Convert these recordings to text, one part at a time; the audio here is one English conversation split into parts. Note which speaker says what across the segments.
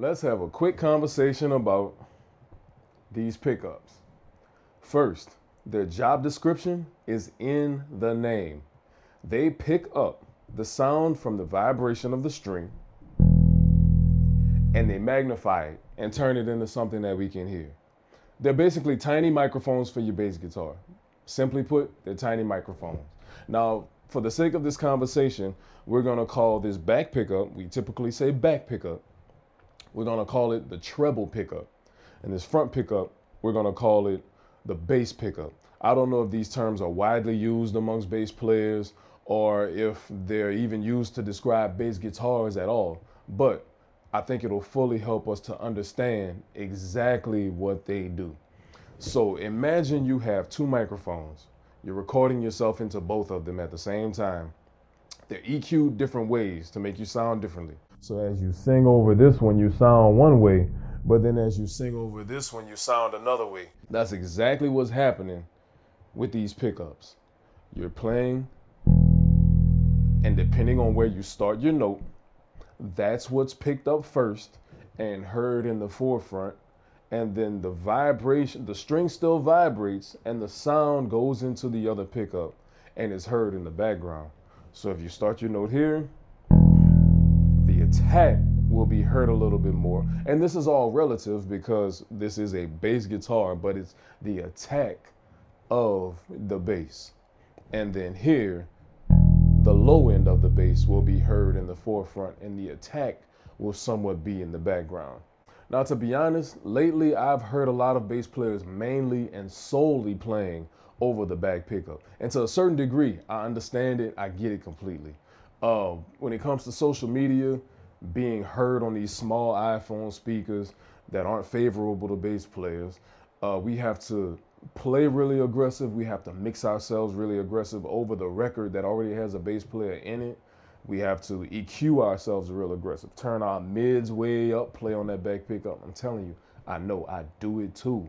Speaker 1: Let's have a quick conversation about these pickups. First, their job description is in the name. They pick up the sound from the vibration of the string and they magnify it and turn it into something that we can hear. They're basically tiny microphones for your bass guitar. Simply put, they're tiny microphones. Now, for the sake of this conversation, we're going to call this back pickup, we typically say back pickup, we're going to call it the treble pickup. And this front pickup, we're going to call it the bass pickup. I don't know if these terms are widely used amongst bass players or if they're even used to describe bass guitars at all, but I think it'll fully help us to understand exactly what they do. So imagine you have two microphones. You're recording yourself into both of them at the same time. They're EQ'd different ways to make you sound differently. So as you sing over this one, you sound one way, but then as you sing over this one, you sound another way. That's exactly what's happening with these pickups. You're playing, and depending on where you start your note, that's what's picked up first and heard in the forefront. And then the vibration, the string still vibrates and the sound goes into the other pickup and is heard in the background. So if you start your note here, the attack will be heard a little bit more. And this is all relative because this is a bass guitar, but it's the attack of the bass. And then here, the low end of the bass will be heard in the forefront and the attack will somewhat be in the background. Now, to be honest, lately I've heard a lot of bass players mainly and solely playing over the back pickup. And to a certain degree, I understand it, I get it completely. When it comes to social media, being heard on these small iPhone speakers that aren't favorable to bass players, we have to play really aggressive. We have to mix ourselves really aggressive over the record that already has a bass player in it. We have to EQ ourselves real aggressive, turn our mids way up, play on that back pickup. I'm telling you, I know I do it too.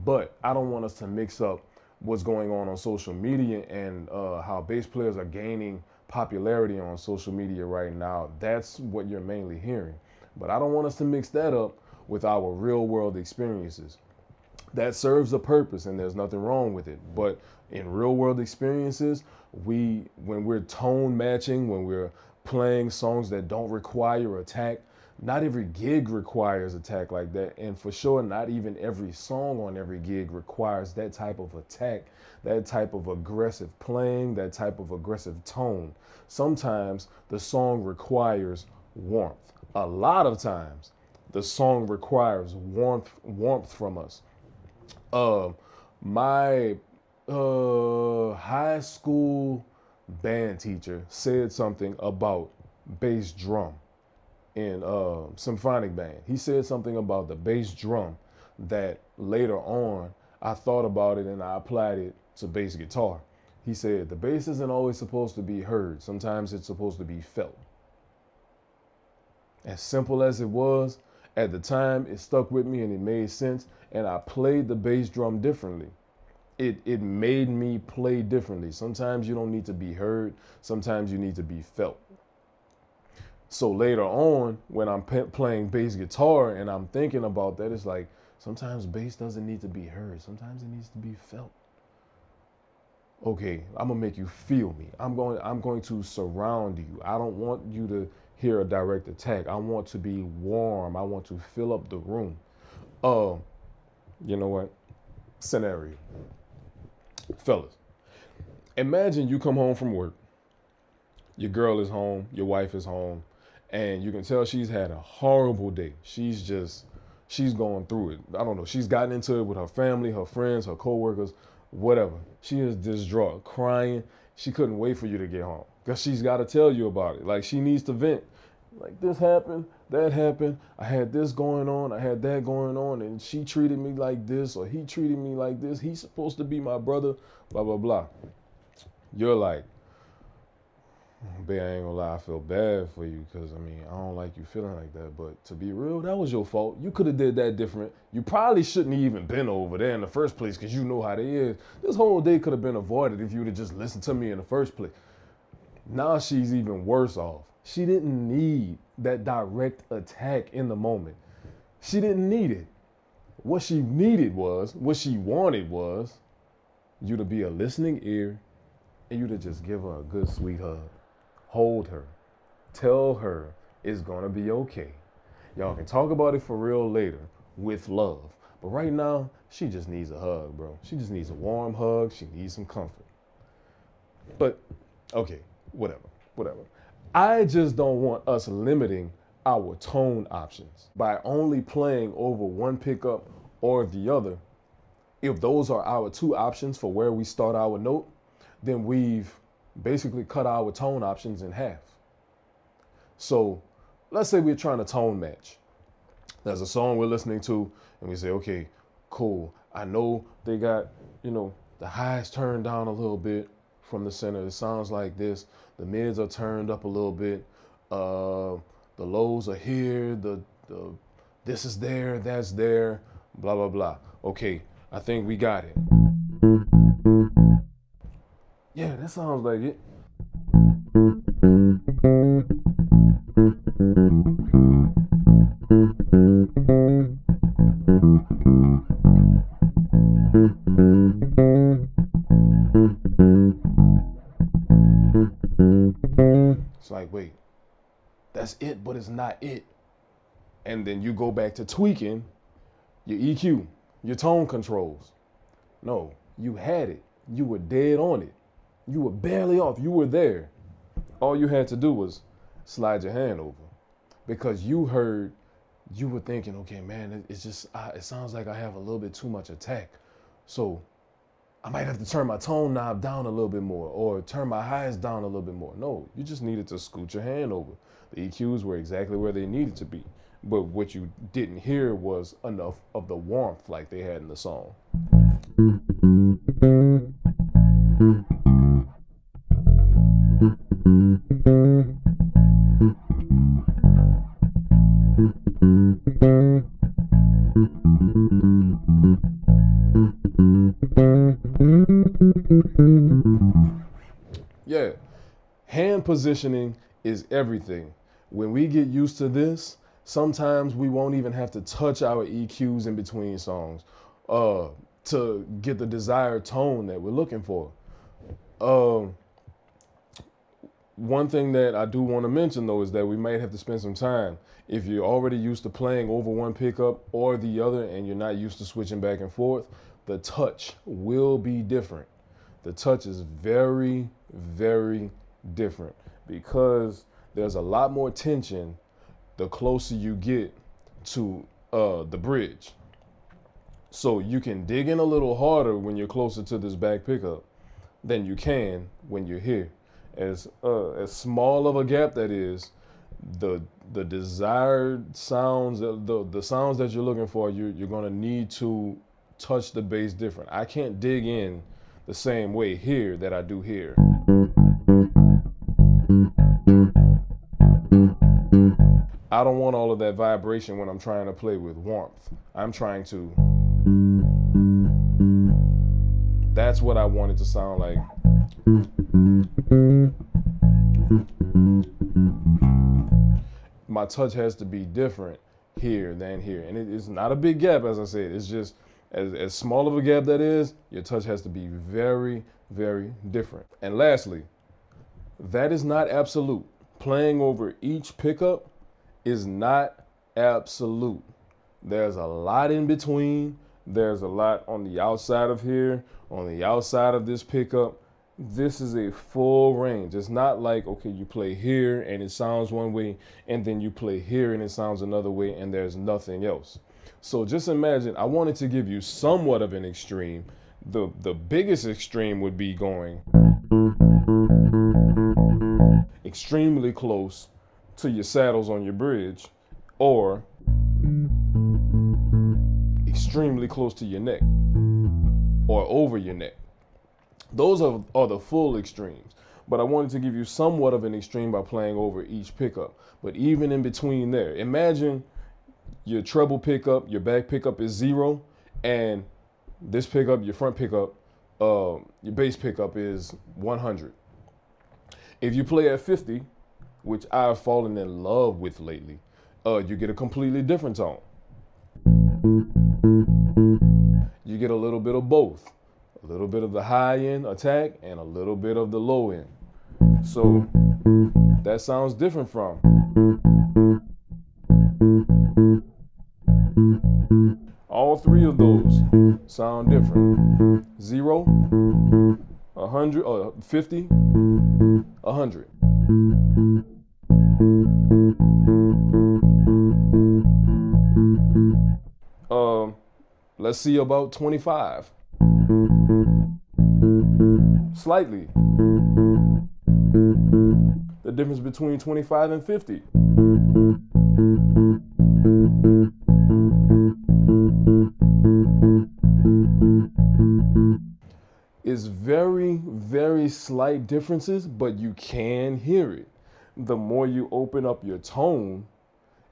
Speaker 1: But I don't want us to mix up what's going on social media and how bass players are gaining popularity on social media right now. That's what you're mainly hearing. But I don't want us to mix that up with our real world experiences. That serves a purpose and there's nothing wrong with it. But in real world experiences, when we're tone matching, when we're playing songs that don't require attack, not every gig requires attack like that. And for sure, not even every song on every gig requires that type of attack, that type of aggressive playing, that type of aggressive tone. Sometimes the song requires warmth. A lot of times the song requires warmth from us. My high school band teacher said something about bass drum in symphonic band. He said something about the bass drum that later on I thought about it and I applied it to bass guitar. He said the bass isn't always supposed to be heard. Sometimes it's supposed to be felt. As simple as it was, at the time it stuck with me and it made sense, and I played the bass drum differently. It made me play differently. Sometimes you don't need to be heard. Sometimes you need to be felt. So later on, when I'm playing bass guitar and I'm thinking about that, it's like sometimes bass doesn't need to be heard. Sometimes it needs to be felt. Okay, I'm gonna make you feel me. I'm going to surround you. I don't want you to hear a direct attack. I want to be warm. I want to fill up the room. You know what? Scenario. Fellas, imagine you come home from work. Your girl is home, your wife is home, and you can tell she's had a horrible day. She's going through it. I don't know. She's gotten into it with her family, her friends, her coworkers, whatever. She is distraught, crying. She couldn't wait for you to get home because she's got to tell you about it. Like, she needs to vent. Like, this happened, that happened. I had this going on. I had that going on. And she treated me like this, or he treated me like this. He's supposed to be my brother, blah, blah, blah. You're like, babe, I ain't gonna lie, I feel bad for you because, I mean, I don't like you feeling like that. But to be real, that was your fault. You could have did that different. You probably shouldn't have even been over there in the first place because you know how they is. This whole day could have been avoided if you would have just listened to me in the first place. Now she's even worse off. She didn't need that direct attack in the moment. She didn't need it. What she wanted was you to be a listening ear and you to just give her a good, sweet hug. Hold her. Tell her it's gonna be okay. Y'all can talk about it for real later with love. But right now, she just needs a hug, bro. She just needs a warm hug. She needs some comfort. But, okay, whatever. I just don't want us limiting our tone options by only playing over one pickup or the other. If those are our two options for where we start our note, then we've basically cut our tone options in half. So let's say we're trying to tone match. There's a song we're listening to and we say, okay, cool. I know they got, the highs turned down a little bit from the center. It sounds like this. The mids are turned up a little bit. The lows are here. The this is there, that's there, blah, blah, blah. Okay, I think we got it. Yeah, that sounds like it. It's like, wait, that's it, but it's not it. And then you go back to tweaking your EQ, your tone controls. No, you had it. You were dead on it. You were barely off. You were there. All you had to do was slide your hand over because you were thinking, okay, man, it sounds like I have a little bit too much attack. So I might have to turn my tone knob down a little bit more or turn my highs down a little bit more. No, you just needed to scoot your hand over. The EQs were exactly where they needed to be. But what you didn't hear was enough of the warmth like they had in the song. Yeah, hand positioning is everything. When we get used to this, sometimes we won't even have to touch our EQs in between songs to get the desired tone that we're looking for. One thing that I do want to mention, though, is that we might have to spend some time. If you're already used to playing over one pickup or the other and you're not used to switching back and forth, the touch will be different. The touch is very, very different because there's a lot more tension the closer you get to the bridge. So you can dig in a little harder when you're closer to this back pickup than you can when you're here. As small of a gap that is, the desired sounds, the sounds that you're looking for, you're gonna need to touch the bass different. I can't dig in the same way here that I do here. I don't want all of that vibration when I'm trying to play with warmth. I'm trying to. That's what I want it to sound like. My touch has to be different here than here. And it's not a big gap, as I said. It's just as small of a gap that is, your touch has to be very, very different. And lastly, that is not absolute. Playing over each pickup is not absolute. There's a lot in between. There's a lot on the outside of here, on the outside of this pickup. This is a full range. It's not like, okay, you play here and it sounds one way, and then you play here and it sounds another way, and there's nothing else. So just imagine, I wanted to give you somewhat of an extreme. The biggest extreme would be going extremely close to your saddles on your bridge, or extremely close to your neck or over your neck. Those are the full extremes. But I wanted to give you somewhat of an extreme by playing over each pickup. But even in between there, imagine your treble pickup, your back pickup is 0, and this pickup, your front pickup, your bass pickup is 100. If you play at 50, which I've fallen in love with lately, you get a completely different tone. You get a little bit of both. A little bit of the high end attack and a little bit of the low end. So that sounds different from. All three of those sound different. 0, 100, 50, 100. Let's see about 25. Slightly. The difference between 25 and 50. Is very, very slight differences, but you can hear it. The more you open up your tone,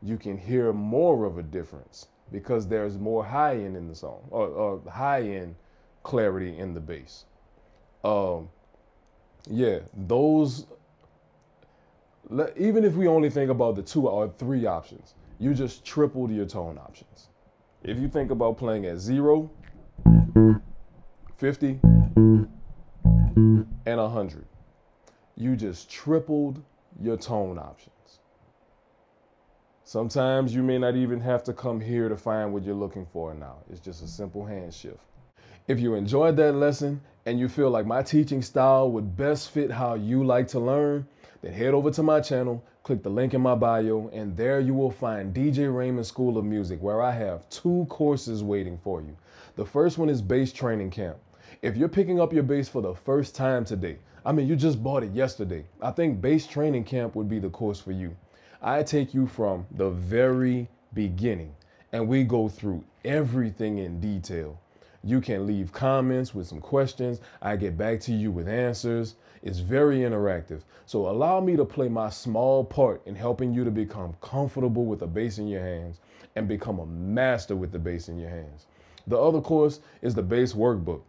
Speaker 1: you can hear more of a difference because there's more high end in the song, or high end clarity in the bass. Yeah, those, even if we only think about the 2 or 3 options, you just tripled your tone options. If you think about playing at 0, 50, and 100, you just tripled your tone options. Sometimes you may not even have to come here to find what you're looking for now. It's just a simple hand shift. If you enjoyed that lesson and you feel like my teaching style would best fit how you like to learn, then head over to my channel, click the link in my bio, and there you will find DJ Raymond School of Music, where I have 2 courses waiting for you. The first one is Bass Training Camp. If you're picking up your bass for the first time today, you just bought it yesterday, I think Bass Training Camp would be the course for you. I take you from the very beginning and we go through everything in detail. You can leave comments with some questions. I get back to you with answers. It's very interactive. So allow me to play my small part in helping you to become comfortable with the bass in your hands and become a master with the bass in your hands. The other course is the Bass Workbook.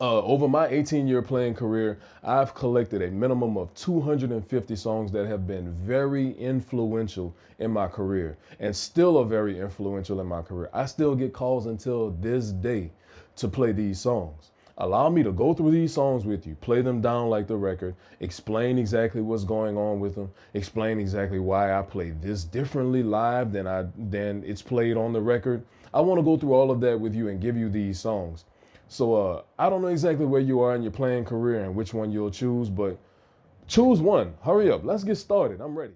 Speaker 1: Over my 18-year playing career, I've collected a minimum of 250 songs that have been very influential in my career and still are very influential in my career. I still get calls until this day to play these songs. Allow me to go through these songs with you, play them down like the record, explain exactly what's going on with them, explain exactly why I play this differently live than it's played on the record. I want to go through all of that with you and give you these songs. So I don't know exactly where you are in your playing career and which one you'll choose, but choose one. Hurry up. Let's get started. I'm ready.